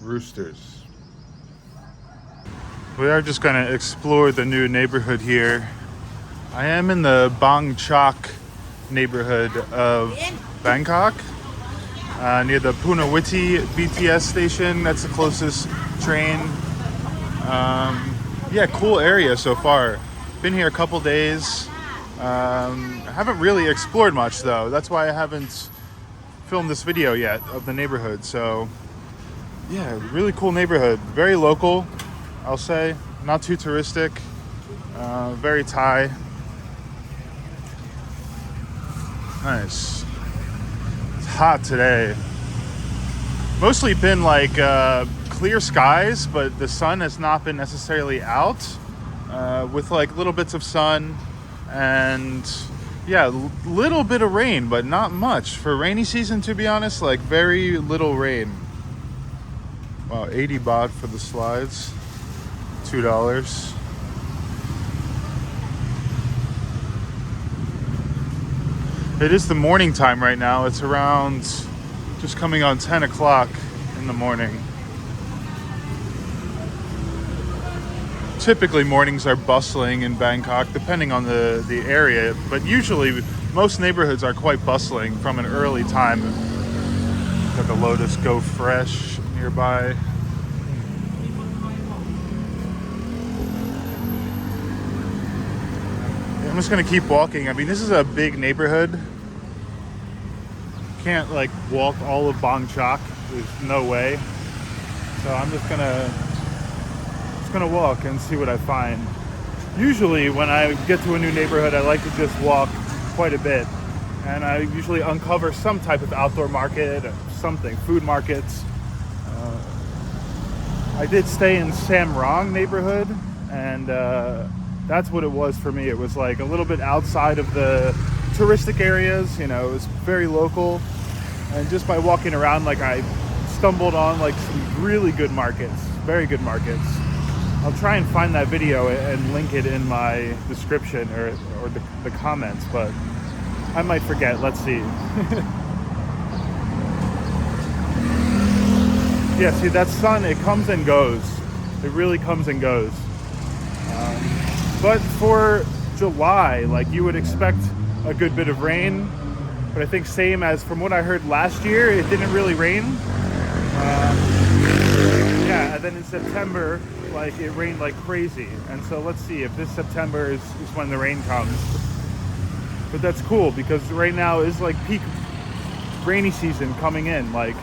roosters. We are just going to explore the new neighborhood here. I am in the Bang Chak neighborhood of Bangkok, near the Punawiti BTS station. That's the closest train. Yeah, cool area so far. Been here a couple days. I haven't really explored much though. That's why I haven't filmed this video yet of the neighborhood. So yeah, really cool neighborhood. Very local, I'll say. Not too touristic. Very Thai. Nice. It's hot today. Mostly been like clear skies, but the sun has not been necessarily out, with like little bits of sun and yeah, little bit of rain, but not much for rainy season, to be honest. Like very little rain. Wow, 80 baht for the slides, $2. It is the morning time right now. It's around just coming on 10 o'clock in the morning. Typically mornings are bustling in Bangkok, depending on the area, but usually most neighborhoods are quite bustling from an early time. Got the Lotus Go Fresh nearby. I'm just gonna keep walking. I mean, this is a big neighborhood. Can't like walk all of Bang Chak. There's no way. So I'm just gonna walk and see what I find. Usually when I get to a new neighborhood, I like to just walk quite a bit. And I usually uncover some type of outdoor market or something, food markets. I did stay in Samrong neighborhood, and that's what it was for me. It was like a little bit outside of the touristic areas, you know, it was very local. And just by walking around, like I stumbled on like some really good markets, very good markets. I'll try and find that video and link it in my description or the comments, but I might forget. Let's see. Yeah, see that sun, it comes and goes. It really comes and goes. But for July, like you would expect a good bit of rain, but I think same as from what I heard last year, it didn't really rain. Yeah, and then in September, like it rained like crazy. And so let's see if this September is when the rain comes. But that's cool because right now is like peak rainy season coming in. Like,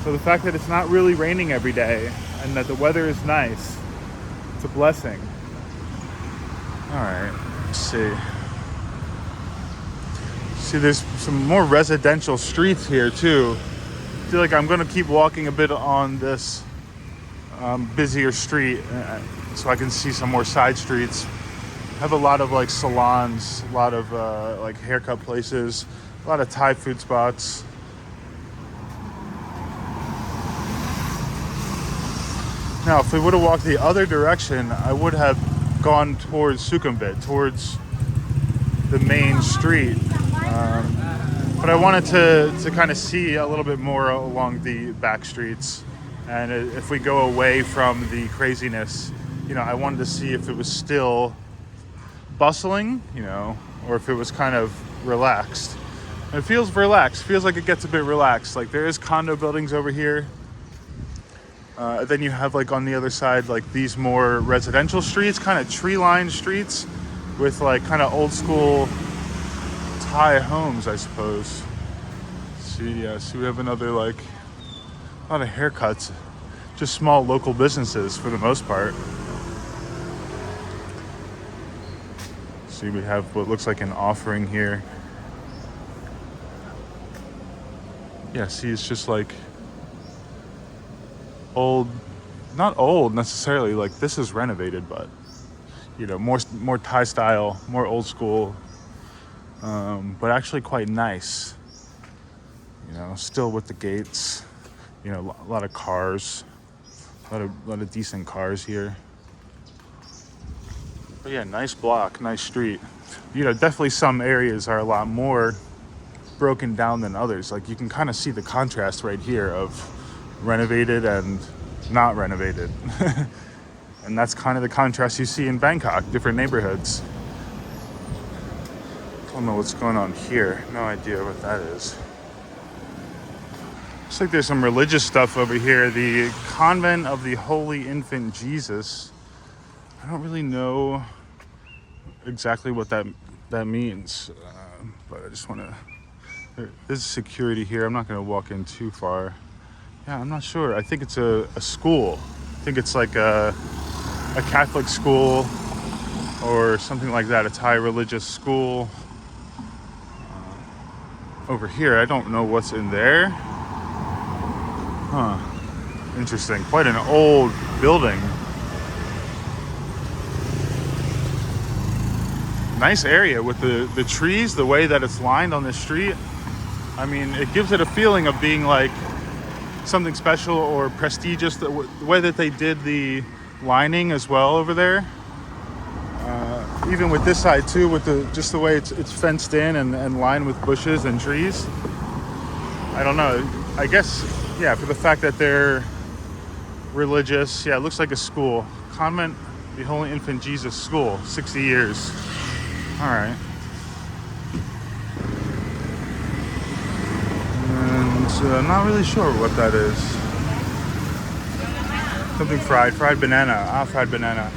so the fact that it's not really raining every day and that the weather is nice, it's a blessing. All right, let's see. See, there's some more residential streets here too. I feel like I'm gonna keep walking a bit on this busier street so I can see some more side streets. Have a lot of like salons, a lot of like haircut places, a lot of Thai food spots. Now, if we would have walked the other direction, I would have gone towards Sukhumvit, towards the main street. But I wanted to kind of see a little bit more along the back streets. And if we go away from the craziness, you know, I wanted to see if it was still bustling, you know, or if it was kind of relaxed. And it feels relaxed, feels like it gets a bit relaxed. Like there is condo buildings over here. Then you have like on the other side, like these more residential streets, kind of tree-lined streets with like kind of old school Thai homes, I suppose. See, yeah, so we have another like a lot of haircuts, just small local businesses for the most part. See, we have what looks like an offering here. Yeah, see, it's just like old, not old necessarily, like this is renovated, but you know, more Thai style, more old school, but actually quite nice. You know, still with the gates, you know, a lot of cars, a lot of decent cars here. But yeah, nice block, nice street. You know, definitely some areas are a lot more broken down than others. Like you can kind of see the contrast right here of renovated and not renovated. And that's kind of the contrast you see in Bangkok, different neighborhoods. I don't know what's going on here. No idea what that is. Looks like there's some religious stuff over here. The Convent of the Holy Infant Jesus. I don't really know exactly what that means, but I just want to. There's security here. I'm not going to walk in too far. Yeah, I'm not sure. I think it's a school. I think it's like a Catholic school or something like that. A Thai religious school. Over here, I don't know what's in there. Huh. Interesting. Quite an old building. Nice area with the trees, the way that it's lined on the street. I mean, it gives it a feeling of being like something special or prestigious. The way that they did the lining as well over there. Even with this side too, with just the way it's fenced in and lined with bushes and trees. I don't know. I guess, yeah, for the fact that they're religious, yeah, it looks like a school. Convent, the Holy Infant Jesus School, 60 years. All right. And I'm not really sure what that is. Something fried banana. Fried banana.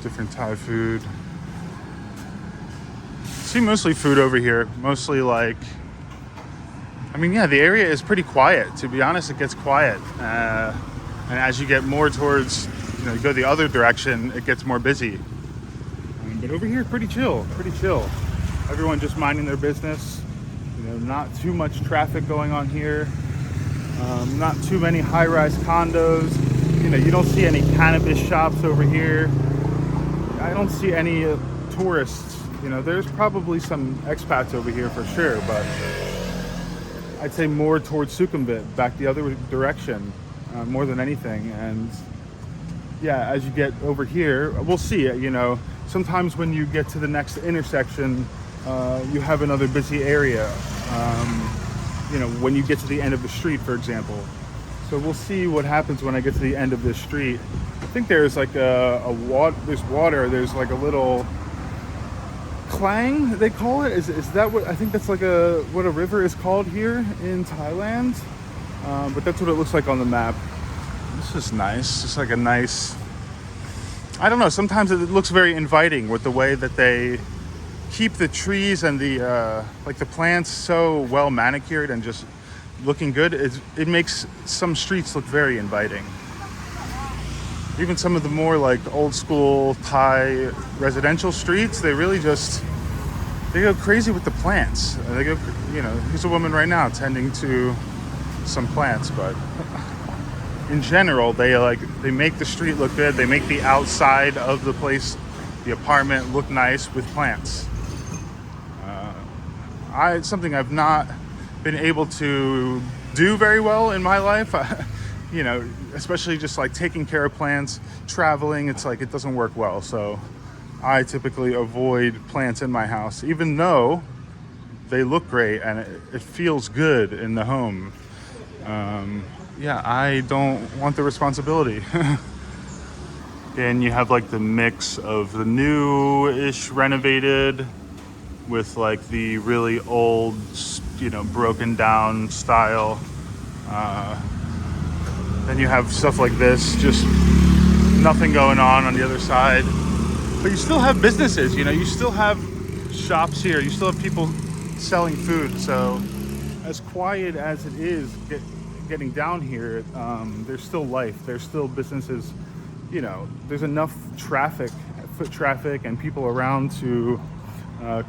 Different Thai food. See mostly food over here. Mostly like, I mean, yeah, the area is pretty quiet. To be honest, it gets quiet. And as you get more towards, you go the other direction, it gets more busy. But over here, pretty chill, Everyone just minding their business. Not too much traffic going on here. Not too many high-rise condos. You don't see any cannabis shops over here. I don't see any tourists. There's probably some expats over here for sure, but I'd say more towards Sukhumvit, back the other direction, more than anything. And yeah, as you get over here, we'll see it. Sometimes when you get to the next intersection, you have another busy area. When you get to the end of the street, for example. So we'll see what happens when I get to the end of this street. I think there's like there's water. There's like a little Klang, they call it. Is that what I think? That's like what a river is called here in Thailand. But that's what it looks like on the map. This is nice. It's like a nice. I don't know. Sometimes it looks very inviting with the way that they keep the trees and the plants so well manicured and just looking good. It makes some streets look very inviting. Even some of the more like old school Thai residential streets, they really they go crazy with the plants. They go, here's a woman right now tending to some plants, but in general, they make the street look good. They make the outside of the place, the apartment, look nice with plants. It's something I've not been able to do very well in my life. Especially just like taking care of plants, traveling, it's like it doesn't work well. So I typically avoid plants in my house, even though they look great and it feels good in the home. I don't want the responsibility. And you have like the mix of the new-ish renovated with like the really old, broken down style. Then you have stuff like this, just nothing going on the other side. But you still have businesses, you still have shops here. You still have people selling food. So as quiet as it is getting down here, there's still life. There's still businesses. There's enough foot traffic and people around to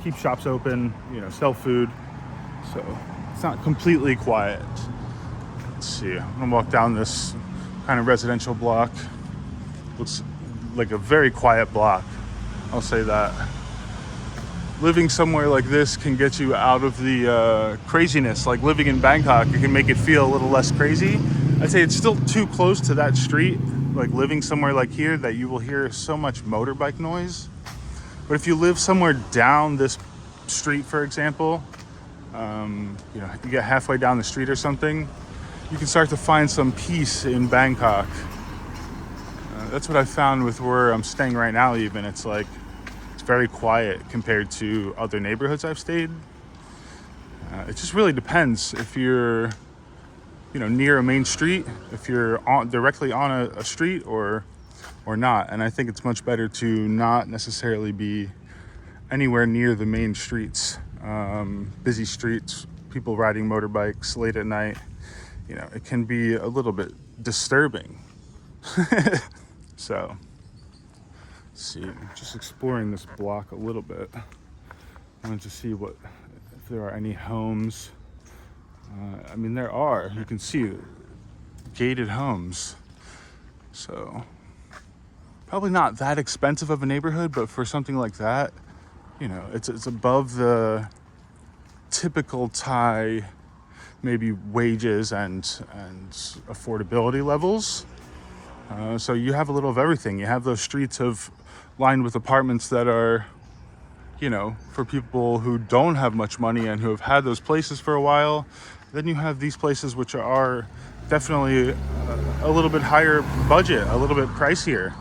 keep shops open, sell food. So it's not completely quiet. Let's see, I'm gonna walk down this kind of residential block. Looks like a very quiet block, I'll say that. Living somewhere like this can get you out of the craziness. Like living in Bangkok, it can make it feel a little less crazy. I'd say it's still too close to that street, like living somewhere like here, that you will hear so much motorbike noise. But if you live somewhere down this street, for example, You get halfway down the street or something, you can start to find some peace in Bangkok. That's what I found with where I'm staying right now. Even it's very quiet compared to other neighborhoods I've stayed. It just really depends if you're near a main street, if you're directly on a street or not. And I think it's much better to not necessarily be anywhere near the main streets, busy streets, people riding motorbikes late at night. It can be a little bit disturbing. So, let's see, just exploring this block a little bit. I wanted to see if there are any homes. There are. You can see gated homes. So, probably not that expensive of a neighborhood, but for something like that, it's above the typical Thai maybe wages and affordability levels. So you have a little of everything. You have those streets lined with apartments that are, for people who don't have much money and who have had those places for a while. Then you have these places which are definitely a little bit higher budget, a little bit pricier,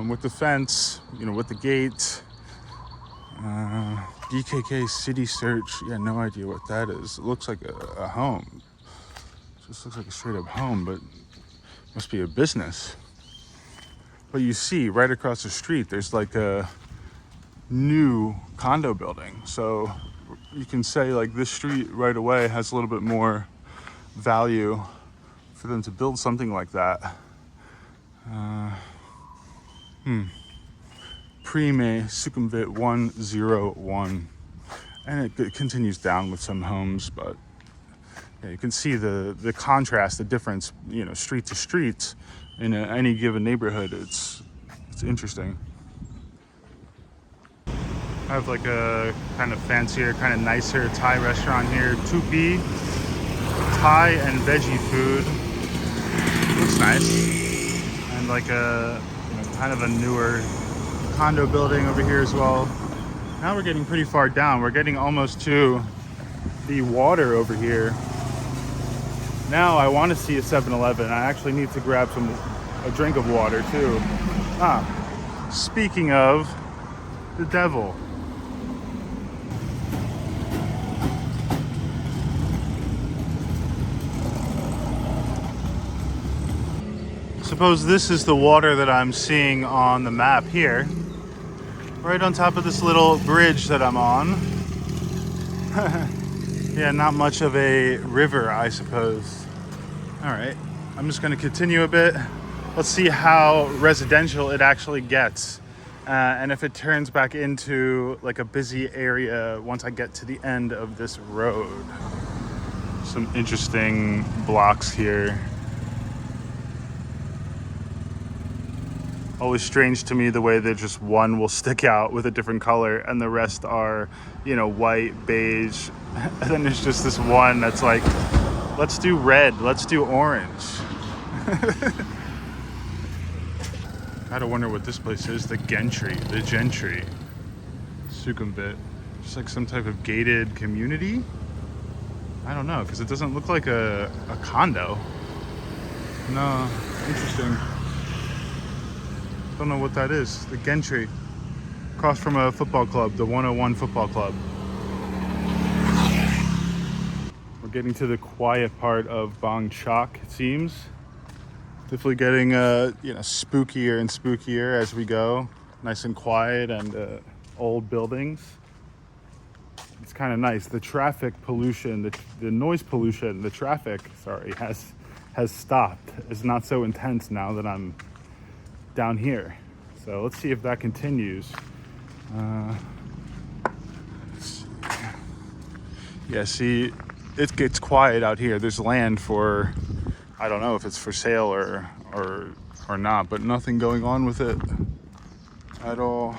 with the fence, with the gate. BKK City Search. Yeah, no idea what that is. It looks like a home. It just looks like a straight up home, but must be a business. But you see right across the street, there's like a new condo building. So you can say this street right away has a little bit more value for them to build something like that. Prime Sukhumvit 101, and it continues down with some homes, but yeah, you can see the contrast, the difference, street to street in any given neighborhood. It's interesting. I have a kind of fancier, kind of nicer Thai restaurant here, Tupi, Thai and veggie food. Looks nice, and a kind of a newer condo building over here as well. Now we're getting pretty far down. We're getting almost to the water over here. Now I want to see a 7-Eleven. I actually need to grab a drink of water too. Speaking of the devil. Suppose this is the water that I'm seeing on the map here. Right on top of this little bridge that I'm on. Yeah, not much of a river, I suppose. All right, I'm just gonna continue a bit. Let's see how residential it actually gets. And if it turns back into a busy area once I get to the end of this road. Some interesting blocks here. Always strange to me the way that just one will stick out with a different color and the rest are, white, beige. And then there's just this one that's let's do red, let's do orange. Gotta wonder what this place is. The Gentry. Sukhumvit. Just some type of gated community? I don't know, because it doesn't look like a condo. No, interesting. Don't know what that is. The Gentry. Across from a football club, the 101 football club. We're getting to the quiet part of Bang Chak, it seems. Definitely getting spookier and spookier as we go. Nice and quiet and old buildings. It's kind of nice. The traffic pollution, the noise pollution, the traffic, has stopped. It's not so intense now that I'm down here. So let's see if that continues. Yeah, see, it gets quiet out here. There's land for, I don't know if it's for sale or not, but nothing going on with it at all.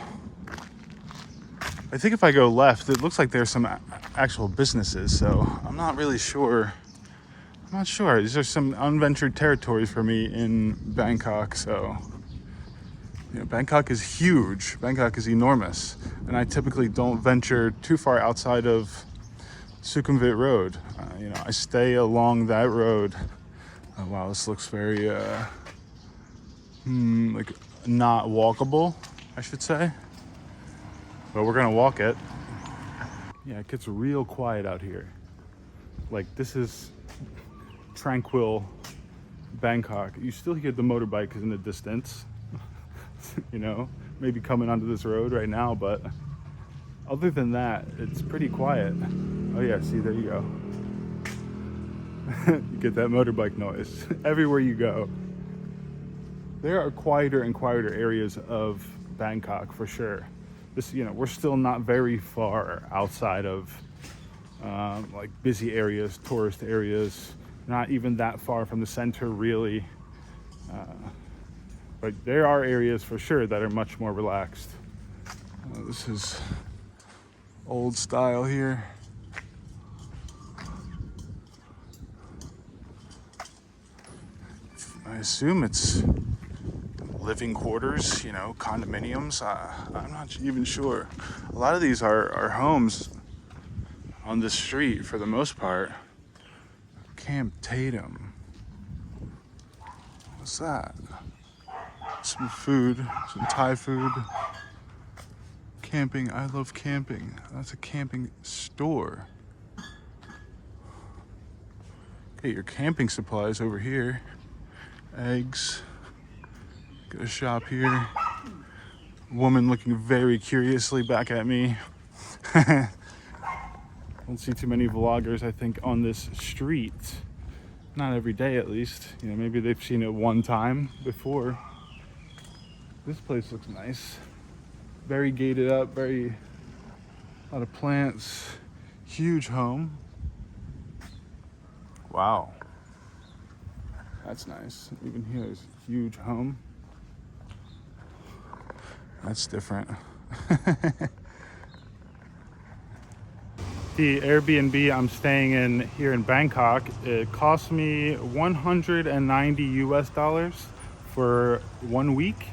I think if I go left, it looks like there's some actual businesses, so I'm not really sure. I'm not sure. These are some unventured territories for me in Bangkok, so Bangkok is huge. Bangkok is enormous, and I typically don't venture too far outside of Sukhumvit Road. You know, I stay along that road. Oh, wow, this looks very like not walkable, I should say. But we're gonna walk it. Yeah, it gets real quiet out here. Like, this is tranquil Bangkok. You still hear the motorbikes in the distance. You know, maybe coming onto this road right now, but other than that, it's pretty quiet. Oh yeah, see, there you go. You get that motorbike noise everywhere you go. There are quieter and quieter areas of Bangkok for sure. This, you know, we're still not very far outside of like busy areas, tourist areas, not even that far from the center really. But there are areas for sure that are much more relaxed. This is old style here. I assume it's living quarters, you know, condominiums. I'm not even sure. A lot of these are homes on this street for the most part. Camp Tatum. What's that? Some food, some Thai food. Camping, I love camping. That's a camping store. Get your camping supplies over here. Eggs. Got a shop here. Woman looking very curiously back at me. Don't see too many vloggers, I think, on this street. Not every day, at least. You know, maybe they've seen it one time before. This place looks nice. Very gated up, a lot of plants. Huge home. Wow. That's nice. Even here is a huge home. That's different. The Airbnb I'm staying in here in Bangkok, it cost me 190 US dollars for 1 week.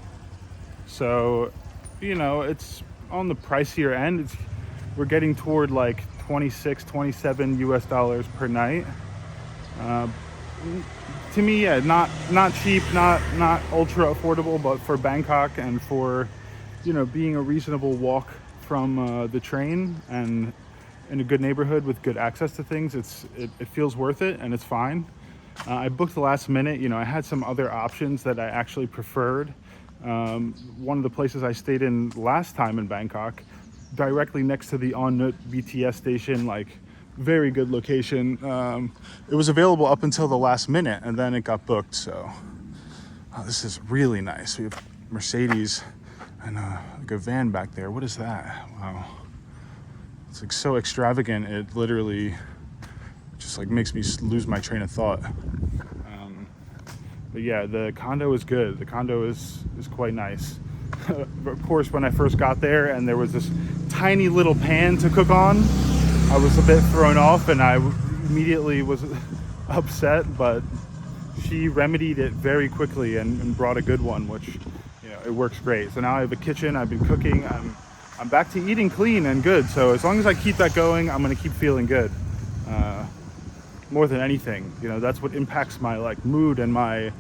So, you know, it's on the pricier end. We're getting toward like 26, 27 US dollars per night. To me, yeah, not cheap, not ultra affordable, but for Bangkok and for, you know, being a reasonable walk from the train and in a good neighborhood with good access to things, it feels worth it and it's fine. I booked the last minute. You know, I had some other options that I actually preferred. One of the places I stayed in last time in Bangkok, directly next to the On Nut BTS station, like very good location. It was available up until the last minute and then it got booked. So this is really nice. We have Mercedes and like a van back there. What is that? Wow. It's like so extravagant. It literally just like makes me lose my train of thought. But yeah, the condo is good. The condo is quite nice. Of course, when I first got there and there was this tiny little pan to cook on, I was a bit thrown off and I immediately was upset, but she remedied it very quickly and brought a good one, which, you know, it works great. So now I have a kitchen, I've been cooking, I'm back to eating clean and good. So as long as I keep that going, I'm gonna keep feeling good. More than anything, you know, that's what impacts my like mood and my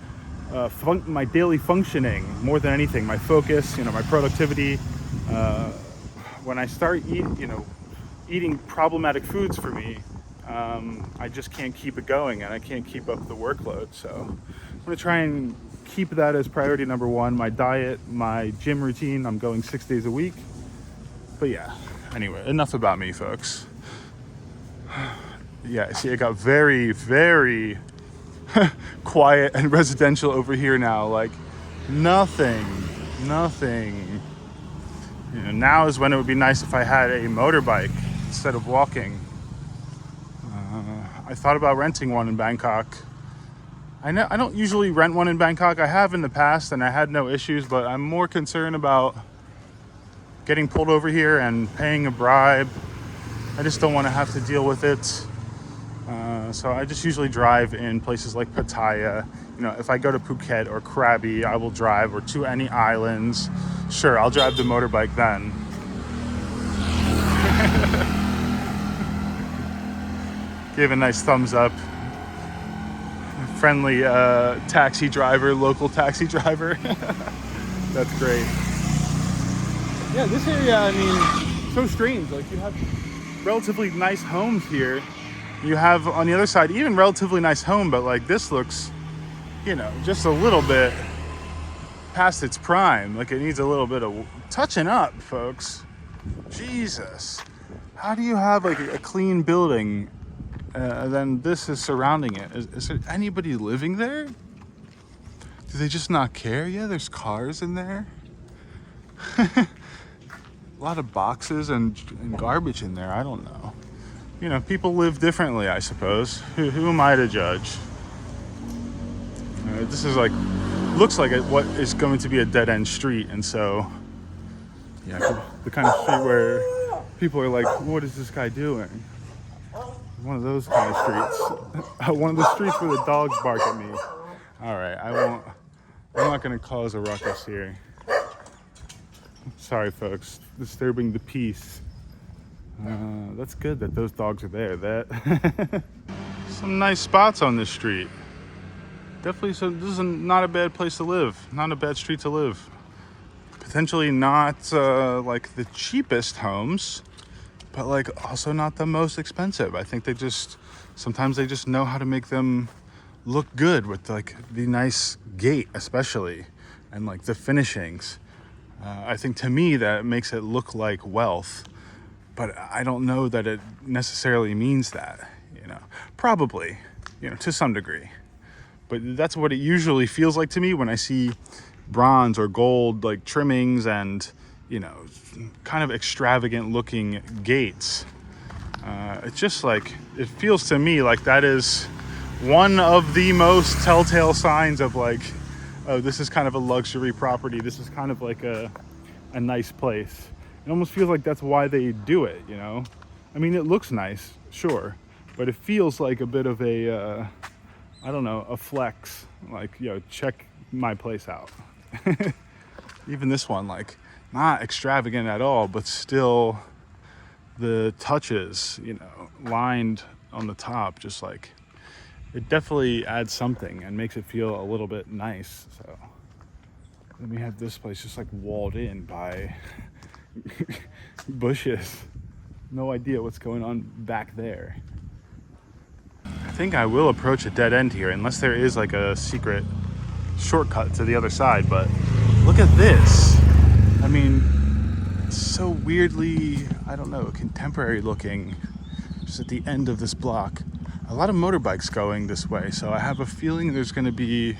my daily functioning more than anything. My focus, you know, my productivity. When I start eating problematic foods for me, I just can't keep it going and I can't keep up the workload. So I'm gonna try and keep that as priority number one. My diet, my gym routine. I'm going 6 days a week. But yeah, anyway, enough about me, folks. Yeah, see, it got very, very quiet and residential over here now. Like, nothing. You know, now is when it would be nice if I had a motorbike instead of walking. I thought about renting one in Bangkok. I don't usually rent one in Bangkok. I have in the past and I had no issues, but I'm more concerned about getting pulled over here and paying a bribe. I just don't want to have to deal with it. So I just usually drive in places like Pattaya. You know, if I go to Phuket or Krabi, I will drive, or to any islands. Sure, I'll drive the motorbike then. Gave a nice thumbs up. Friendly taxi driver, local taxi driver. That's great. Yeah, this area, I mean, so strange. Like, you have relatively nice homes here. You have on the other side even relatively nice home, but like this looks, you know, just a little bit past its prime. Like, it needs a little bit of touching up, folks. Jesus. How do you have like a clean building then this is surrounding it? Is there anybody living there? Do they just not care? Yeah, there's cars in there. A lot of boxes and garbage in there. I don't know. You know, people live differently, I suppose. Who am I to judge? This is like, looks like what is going to be a dead-end street, and so, yeah, the kind of street where people are like, what is this guy doing? One of those kind of streets. One of the streets where the dogs bark at me. All right, I'm not going to cause a ruckus here. Sorry, folks, disturbing the peace. That's good that those dogs are there. Some nice spots on this street. Definitely, so this is not a bad place to live. Not a bad street to live. Potentially not like the cheapest homes, but like also not the most expensive. I think sometimes they just know how to make them look good with like the nice gate, especially, and like the finishings. I think to me that makes it look like wealth, but I don't know that it necessarily means that, you know. Probably, you know, to some degree. But that's what it usually feels like to me when I see bronze or gold like trimmings and, you know, kind of extravagant looking gates. It's just like, it feels to me like that is one of the most telltale signs of like, oh, this is kind of a luxury property. This is kind of like a nice place. It almost feels like that's why they do it, you know? I mean, it looks nice, sure, but it feels like a bit of a, I don't know, a flex. Like, yo, check my place out. Even this one, like, not extravagant at all, but still the touches, you know, lined on the top, just like, it definitely adds something and makes it feel a little bit nice. So then we have this place just like walled in by bushes. No idea what's going on back there. I think I will approach a dead end here unless there is like a secret shortcut to the other side, but look at this. I mean, it's so weirdly, I don't know, contemporary looking, just at the end of this block. A lot of motorbikes going this way, so I have a feeling there's going to be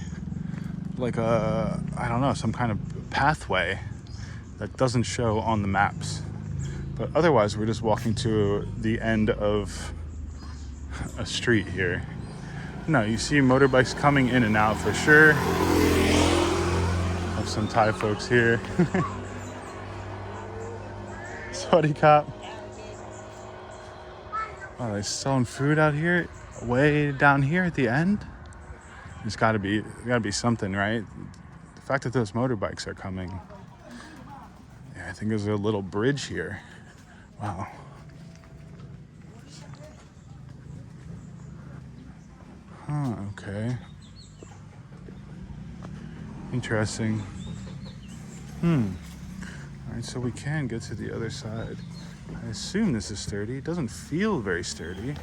like a, I don't know, some kind of pathway that doesn't show on the maps. But otherwise, we're just walking to the end of a street here. No, you see motorbikes coming in and out for sure. Have some Thai folks here. Sawadee Cop. Oh, they're selling food out here, way down here at the end. There's gotta be something, right? The fact that those motorbikes are coming. Yeah, I think there's a little bridge here. Wow. Huh, okay. Interesting. Alright, so we can get to the other side. I assume this is sturdy. It doesn't feel very sturdy. It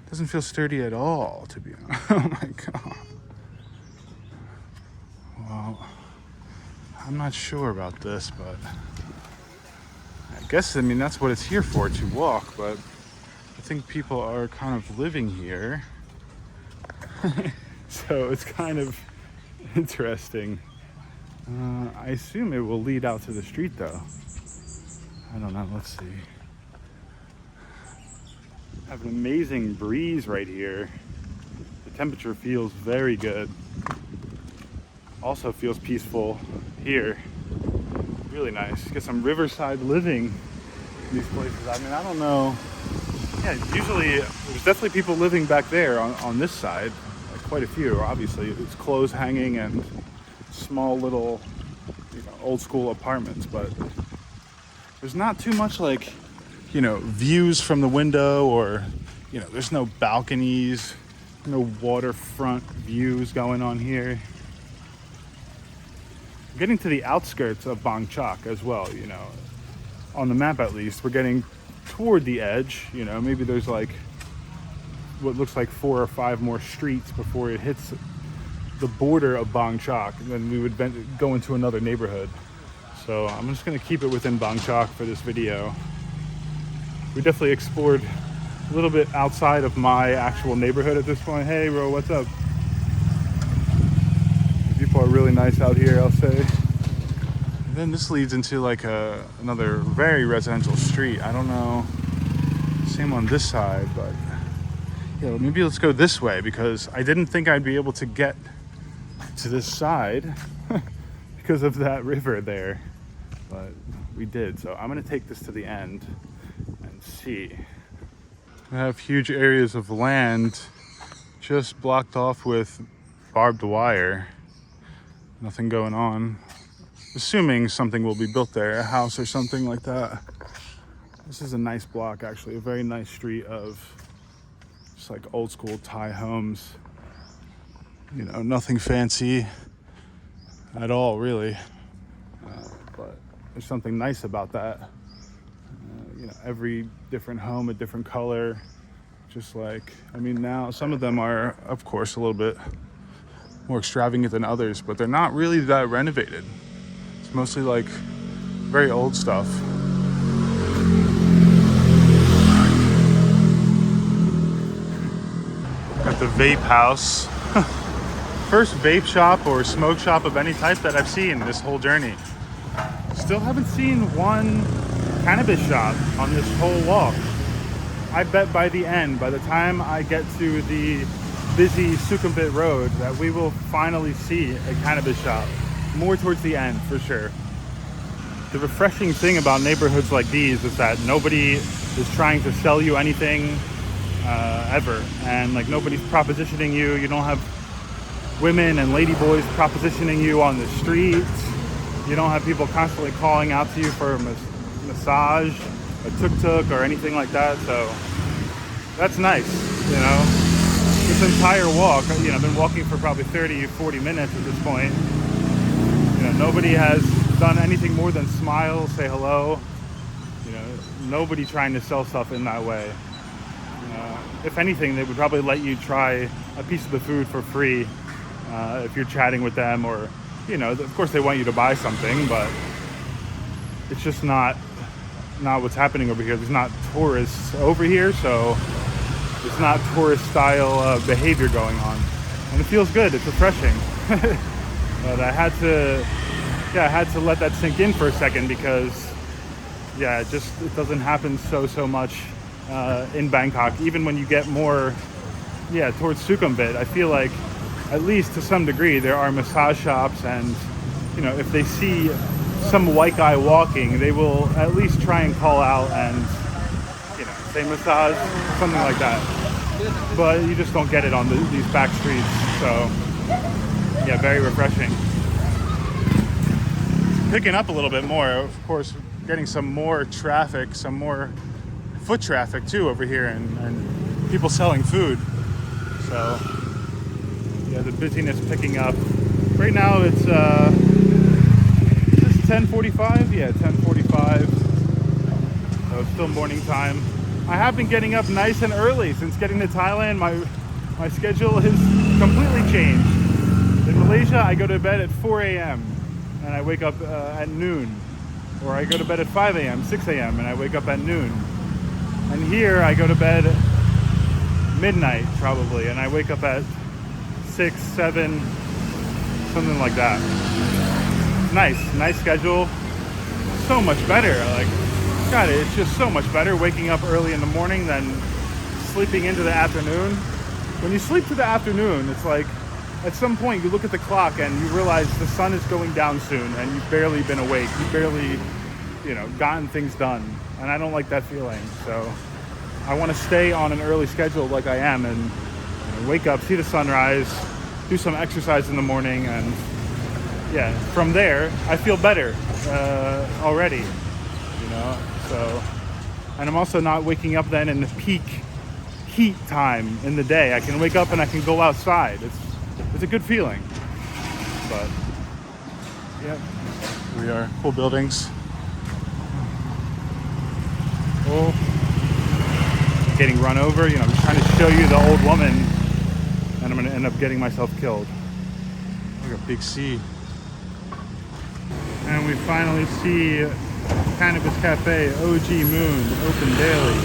doesn't feel sturdy at all, to be honest. Oh my god. Well, I'm not sure about this, but I guess, I mean, that's what it's here for, to walk, but I think people are kind of living here. So it's kind of interesting. I assume it will lead out to the street though. I don't know, let's see. Have an amazing breeze right here. The temperature feels very good. Also feels peaceful here. Really nice. Get some riverside living in these places. I mean, I don't know. Yeah, usually there's definitely people living back there on this side. Like quite a few, obviously. It's clothes hanging and small little, you know, old school apartments, but there's not too much like, you know, views from the window or, You know, there's no balconies, no waterfront views going on here. Getting to the outskirts of Bang Chak as well, you know. On the map at least, we're getting toward the edge, you know, maybe there's like what looks like 4 or 5 more streets before it hits the border of Bang Chak, and then we would go into another neighborhood. So I'm just gonna keep it within Bang Chak for this video. We definitely explored a little bit outside of my actual neighborhood at this point. Hey bro, what's up? People are really nice out here, I'll say. And then this leads into like another very residential street. I don't know, same on this side, but yeah, maybe let's go this way because I didn't think I'd be able to get to this side because of that river there, but we did. So I'm gonna take this to the end and see. We have huge areas of land just blocked off with barbed wire. Nothing going on. Assuming something will be built there, a house or something like that. This is a nice block, actually, a very nice street of just like old school Thai homes. You know, nothing fancy at all, really. But there's something nice about that. You know, every different home, a different color. Just like, I mean, now some of them are, of course, a little bit more extravagant than others, but they're not really that renovated. It's mostly like very old stuff. Got the vape house. First vape shop or smoke shop of any type that I've seen this whole journey. Still haven't seen one cannabis shop on this whole walk. I bet by the end, by the time I get to the busy Sukhumvit Road, that we will finally see a cannabis shop. More towards the end, for sure. The refreshing thing about neighborhoods like these is that nobody is trying to sell you anything ever, and like nobody's propositioning you. You don't have women and ladyboys propositioning you on the streets. You don't have people constantly calling out to you for a massage, a tuk-tuk, or anything like that. So that's nice, you know. This entire walk, you know, I've been walking for probably 30, 40 minutes at this point. You know, nobody has done anything more than smile, say hello. You know, nobody trying to sell stuff in that way. If anything, they would probably let you try a piece of the food for free if you're chatting with them, or, you know, of course they want you to buy something, but it's just not what's happening over here. There's not tourists over here, so it's not tourist style behavior going on, and it feels good. It's refreshing. But I had to let that sink in for a second because it doesn't happen so much in Bangkok. Even when you get more towards Sukhumvit, I feel like at least to some degree there are massage shops, and you know, if they see some white guy walking, they will at least try and call out and, you know, say massage, something like that. But you just don't get it on these back streets. So yeah, very refreshing. Picking up a little bit more, of course, getting some more traffic, some more foot traffic too over here, and people selling food. So yeah, the busyness picking up. Right now it's 10:45. Yeah, 10:45. So it's still morning time. I have been getting up nice and early since getting to Thailand. My schedule has completely changed. In Malaysia, I go to bed at 4 a.m. and I wake up at noon, or I go to bed at 5 a.m., 6 a.m. and I wake up at noon. And here I go to bed at midnight probably, and I wake up at 6, 7, something like that. Nice schedule. So much better. Like, God, it's just so much better waking up early in the morning than sleeping into the afternoon. When you sleep to the afternoon, it's like at some point you look at the clock and you realize the sun is going down soon, and you've barely been awake. You've barely, you know, gotten things done. And I don't like that feeling. So I want to stay on an early schedule like I am, and, you know, wake up, see the sunrise, do some exercise in the morning, and yeah, from there I feel better already, you know. So, and I'm also not waking up then in the peak heat time in the day. I can wake up and I can go outside. It's a good feeling. But yeah, we are cool buildings. Oh, getting run over. You know, I'm just trying to show you the old woman, and I'm gonna end up getting myself killed. Look, a big sea. And we finally see Cannabis Cafe, OG Moon, open daily.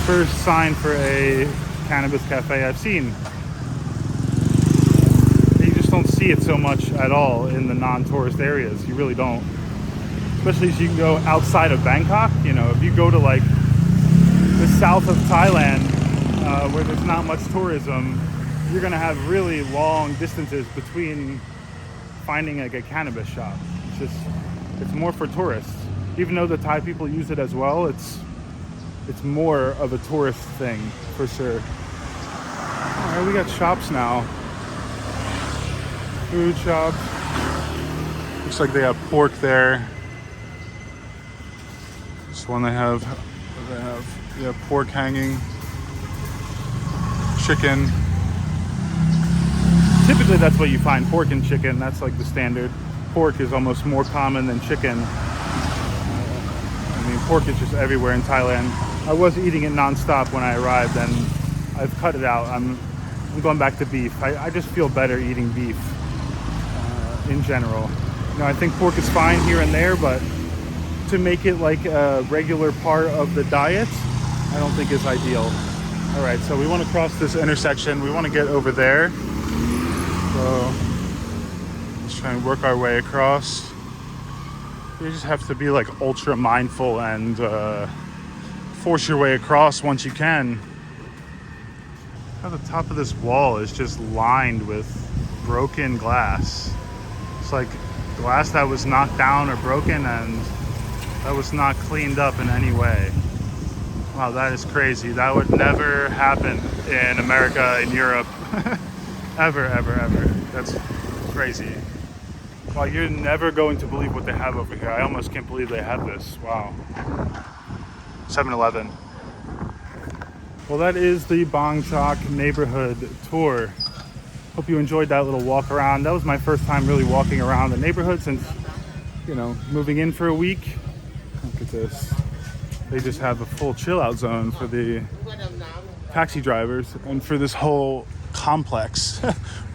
First sign for a cannabis cafe I've seen. You just don't see it so much at all in the non-tourist areas. You really don't. Especially as you can go outside of Bangkok. You know, if you go to like the south of Thailand, where there's not much tourism, you're gonna have really long distances between finding like a cannabis shop. It's more for tourists. Even though the Thai people use it as well, it's more of a tourist thing for sure. All right, we got shops now. Food shops. Looks like they have pork there. This one they have pork hanging, chicken. Typically that's what you find, pork and chicken. That's like the standard. Pork is almost more common than chicken. I mean, pork is just everywhere in Thailand. I was eating it non-stop when I arrived, and I've cut it out. I'm going back to beef. I just feel better eating beef in general. You know, I think pork is fine here and there, but to make it like a regular part of the diet, I don't think is ideal. All right, so we want to cross this intersection. We want to get over there. So let's try and work our way across. You just have to be like ultra mindful and force your way across once you can. Now the top of this wall is just lined with broken glass. It's like glass that was knocked down or broken and that was not cleaned up in any way. Wow, that is crazy. That would never happen in America, in Europe. Ever, ever, ever. That's crazy. Wow, you're never going to believe what they have over here. I almost can't believe they have this. Wow. 7-Eleven. Well, that is the Bang Chak neighborhood tour. Hope you enjoyed that little walk around. That was my first time really walking around the neighborhood since, you know, moving in for a week. Look at this. They just have a full chill out zone for the taxi drivers and for this whole complex.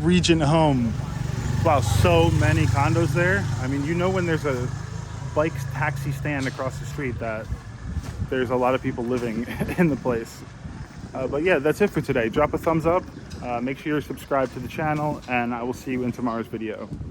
Regent Home. Wow, so many condos there. I mean, you know when there's a bike taxi stand across the street that there's a lot of people living in the place. But yeah, that's it for today. Drop a thumbs up. Make sure you're subscribed to the channel, and I will see you in tomorrow's video.